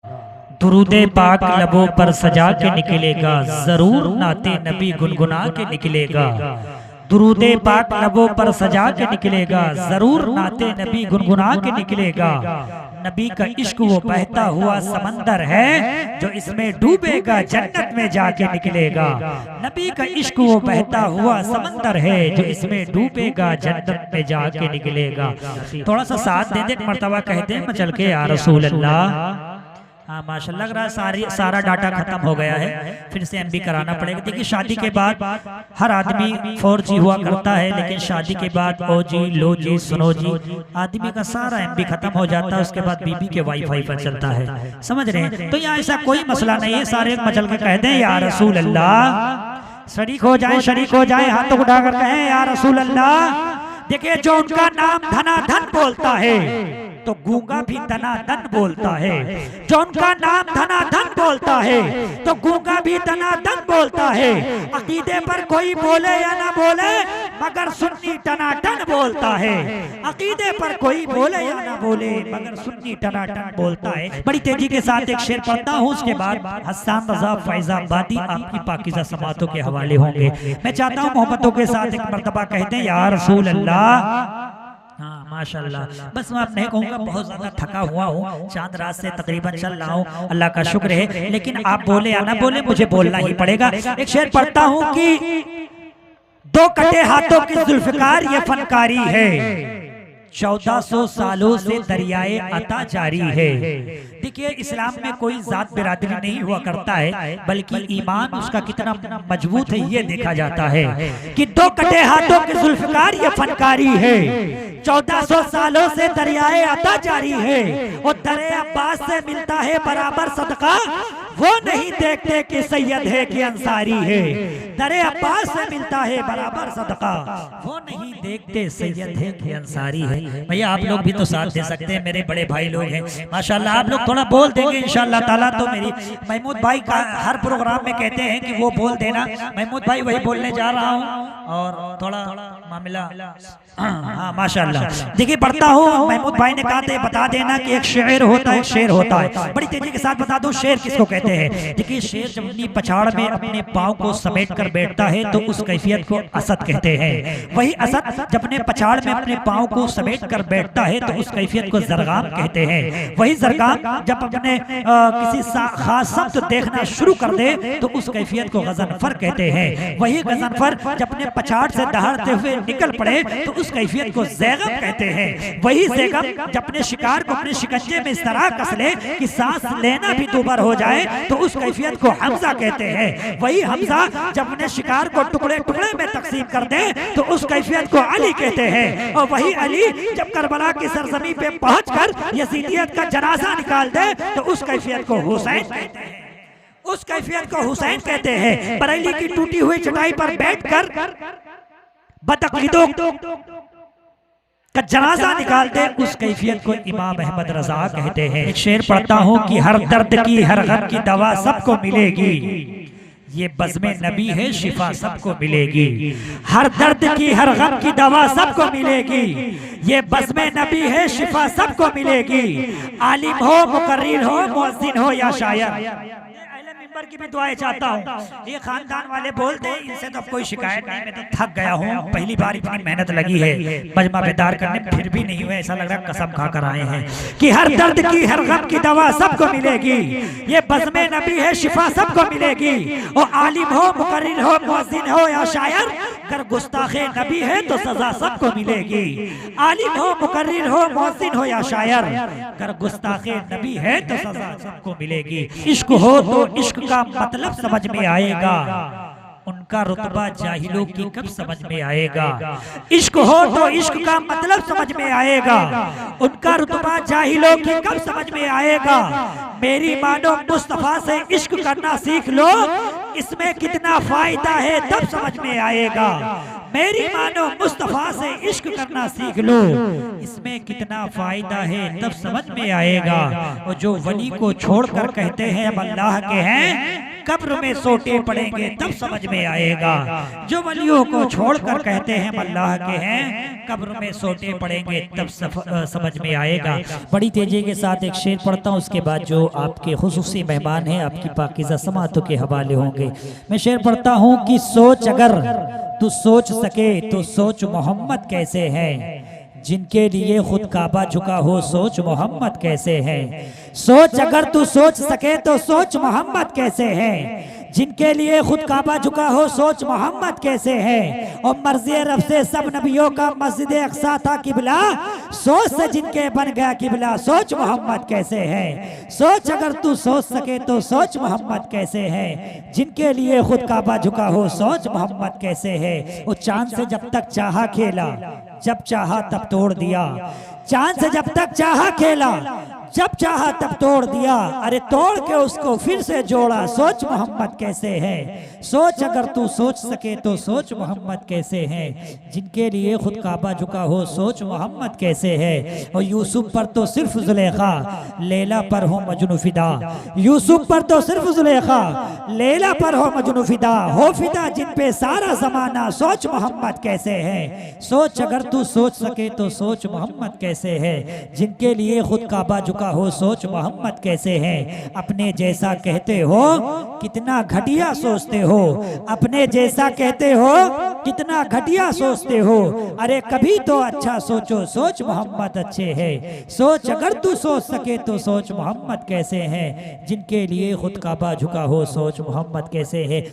दुरूदे पाक लबों पर सजा के निकलेगा, जरूर नाते नबी गुनगुना के निकलेगा। दुरूदे पाक लबों पर सजा के निकलेगा, जरूर नाते नबी गुनगुना के निकलेगा। नबी का इश्क वो बहता हुआ समंदर है, जो इसमें डूबेगा जन्नत में जाके निकलेगा। नबी का इश्क वो बहता हुआ समंदर है, जो इसमें डूबेगा जन्नत में जाके निकलेगा। थोड़ा सा साथ दे दे, मर्तबा कहते हैं मचल के या रसूल अल्लाह। हाँ माशाल्लाह, लग रहा है सारा डाटा खत्म हो गया है, फिर से एमबी कराना पड़ेगा। देखिए शादी के बाद हर आदमी 4G हुआ करता है, लेकिन शादी के बाद OG लो जी सुनो जी आदमी का सारा एमबी खत्म हो जाता है। उसके बाद बीबी के वाईफाई पर चलता है, समझ रहे हैं। तो यहाँ ऐसा कोई मसला नहीं है, सारे मचल के कह दें या रसूल अल्लाह। शरीक हो जाए, शरीक हो जाए, हाथों उठा कर कहें या रसूल अल्लाह। देखिए जो उनका नाम धनाधन बोलता है, तो गूंगा भी धनाधन बोलता है। जो उनका नाम धनाधन बोलता है, तो गूंगा भी धनाधन बोलता है। अकीदे पर कोई बोले या ना बोले, मगर सुन्नी टनाटन बोलता है। अकीदे पर कोई बोले या ना बोले, मगर सुन्नी टनाटन बोलता है। बड़ी तेजी के साथ एक शेर पढ़ता हूँ, उसके बाद हसन रजा फैजाबादी आपकी पाकीज़ा समातों के हवाले होंगे। मैं चाहता हूँ मोहब्बतों के साथ एक मर्तबा कहते हैं या रसूल अल्लाह। हाँ माशाल्लाह। बस मैं अब नहीं कहूँगा, बहुत ज्यादा थका हुआ हूँ, चांद रात से तकरीबन चल रहा हूँ, अल्लाह का शुक्र है। लेकिन आप बोले या ना बोले, मुझे बोलना ही पड़ेगा। एक शेर पढ़ता हूँ कि दो कटे हाथों की जुल्फकार ये फनकारी है, 1400 सालों से दरियाए अता जारी है। देखिए इस्लाम में कोई जात बिरादरी नहीं हुआ करता है, बल्कि ईमान उसका कितना मजबूत है ये देखा जाता है। कि दो कटे हाथों की जुल्फकार ये फनकारी है, 1400 सालों से दरियाए अता जारी है। और दरे अब्बास से मिलता है बराबर सदका, वो नहीं देखते कि सैयद है कि अंसारी है। दरे अब्बास से मिलता है बराबर सदका, वो नहीं देखते सैयद है कि अंसारी है। भैया आप लोग भी तो साथ दे सकते हैं, मेरे बड़े भाई लोग हैं माशाल्लाह। आप लोग थोड़ा बोल देंगे इंशाल्लाह ताला। तो मेरी महमूद भाई का हर प्रोग्राम में कहते हैं कि वो बोल देना, महमूद भाई वही बोलने जा रहा हूँ। और थोड़ा मामला हाँ माशाल्लाह। देखिए पढ़ता हूँ, महमूद भाई ने कहा था बता देना कि एक शेर होता है, शेर होता है। बड़ी तेजी के साथ बता दो शेर किसको कहते हैं। देखिए शेर जब अपनी पछाड़ में अपने पाँव को समेट कर बैठता है, तो उस कैफियत को असद कहते हैं। वही असद जब अपने पछाड़ में अपने पाँव को समेट कर बैठता है, तो उस कैफियत को जरगाम कहते हैं। वही जरगाम जब अपने किसी खास शब्द देखना शुरू कर दे, तो उस कैफियत को गजनफर कहते हैं। वही गजनफर जब अपने पछाड़ से दहाड़ते हुए निकल पड़े, तो उस कैफियत को ज़ैगम कहते हैं। वही ज़ैगम जब अपने शिकार को अपने शिकंजे में इस तरह कस ले कि सांस लेना भी दुबर हो जाए, तो उस कैफियत को हमजा कहते हैं। वही हमजा जब अपने शिकार को टुकड़े टुकड़े में तकसीम कर दे, तो उस कैफियत को अली कहते हैं। और वही अली जब करबला की सरजमी पे पहुंचकर यजीदियत का जनाजा निकाल दे, तो उस कैफियत को हुसैन कहते हैं। उस कैफियत को हुसैन कहते हैं। बरेली की टूटी हुई चटाई पर बैठकर बतकलीदों का जनाजा निकाल दे, उस कैफियत को इमाम अहमद रजा कहते हैं। एक शेर पढ़ता हूँ कि हर दर्द की हर गम की दवा सबको मिलेगी, ये बज़्मे नबी है शिफा सबको मिलेगी। हर दर्द की हर गम की दवा सबको मिलेगी, ये बज़्मे नबी है शिफा सबको मिलेगी। आलिम हो मुकर्रिर हो मुअज्जिन हो या शायर, की भी दुआएं चाहता हूँ। ये खानदान वाले बोलते हैं, इनसे तो कोई शिकायत नहीं, मैं तो थक गया हूँ, पहली बार इतनी मेहनत लगी है मजमा बेदार करने, फिर भी नहीं हुआ। ऐसा लग रहा है कसम खा कर आए हैं कि हर दर्द की हर गम की दवा सबको मिलेगी, ये बज़्मे नबी है शिफा सबको मिलेगी। और आलिम हो मुकर्रिर हो मुअज्जिन हो या शायर, अगर गुस्ताखे नबी है तो सजा सबको मिलेगी। आलिम हो मुकर्रिर हो मुअज्जिन हो या शायर, अगर गुस्ताखे नबी है तो सजा सबको मिलेगी। इश्क हो तो इश्क का मतलब समझ में आएगा, उनका रुतबा जाहिलों की कब समझ में आएगा। इश्क हो तो इश्क का मतलब समझ में आएगा, उनका रुतबा जाहिलों की कब समझ में आएगा। मेरी मानो मुस्तफा से इश्क करना सीख लो, इसमें कितना फायदा है तब समझ में आएगा। मेरी मानो मुस्तफा से इश्क करना सीख लो, इसमें कितना फायदा है तब समझ में आएगा। और जो वली को छोड़कर कहते हैं हम अल्लाह के हैं, कब्र में सोटे पड़ेंगे तब समझ में आएगा। जो वलियों को छोड़कर कहते हैं अल्लाह के हैं, कब्र में सोटे पड़ेंगे तब समझ में आएगा। बड़ी तेजी के साथ एक शेर पढ़ता हूँ, उसके बाद जो आपके खुसूसी मेहमान हैं आपकी पाकीज़ा समातों के हवाले होंगे। मैं शेर पढ़ता हूँ कि सोच अगर तू सोच सके तो सोच मोहम्मद कैसे है, जिनके लिए खुद काबा झुका हो सोच मोहम्मद कैसे है। सोच अगर तू सोच सके तो सोच मोहम्मद कैसे है, जिनके लिए खुद काबा झुका हो सोच मोहम्मद कैसे है। और मर्ज़ी रब से सब नबियों का मस्जिद अक्सा था किबला, सोच से जिनके बन गया किबला सोच मोहम्मद कैसे है। सोच अगर तू सोच सके तो सोच मोहम्मद कैसे है, जिनके लिए खुद काबा झुका हो सोच मोहम्मद कैसे है। वो चांद से जब तक चाहा खेला, जब चाहा तब तोड़ दिया। चांद से जब तक चाहा खेला, जब चाहा तब तोड़ दिया। अरे तोड़ के उसको फिर से जोड़ा, सोच मोहम्मद कैसे है। सोच अगर तू सोच सके तो सोच मोहम्मद कैसे है, जिनके लिए खुद काबा झुका हो सोच मोहम्मद कैसे है। और यूसुफ पर तो सिर्फ जुलेखा, लैला पर हो मजनू फिदा। यूसुफ पर तो सिर्फ जुलेखा, लैला पर हो मजनू फिदा। हो फिदा जिन पे सारा जमाना, सोच मोहम्मद कैसे है। सोच अगर तू सोच सके तो सोच मोहम्मद कैसे है, जिनके लिए खुद काबा झुका हो सोच मोहम्मद कैसे है। अपने जैसा कहते हो कितना घटिया सोचते हो, अपने जैसा कहते हो कितना घटिया सोचते हो। अरे कभी तो अच्छा सोचो, सोच मोहम्मद अच्छे है। सोच अगर तू सोच सके तो सोच मोहम्मद कैसे है, जिनके लिए खुद काबा झुका हो सोच मोहम्मद कैसे है।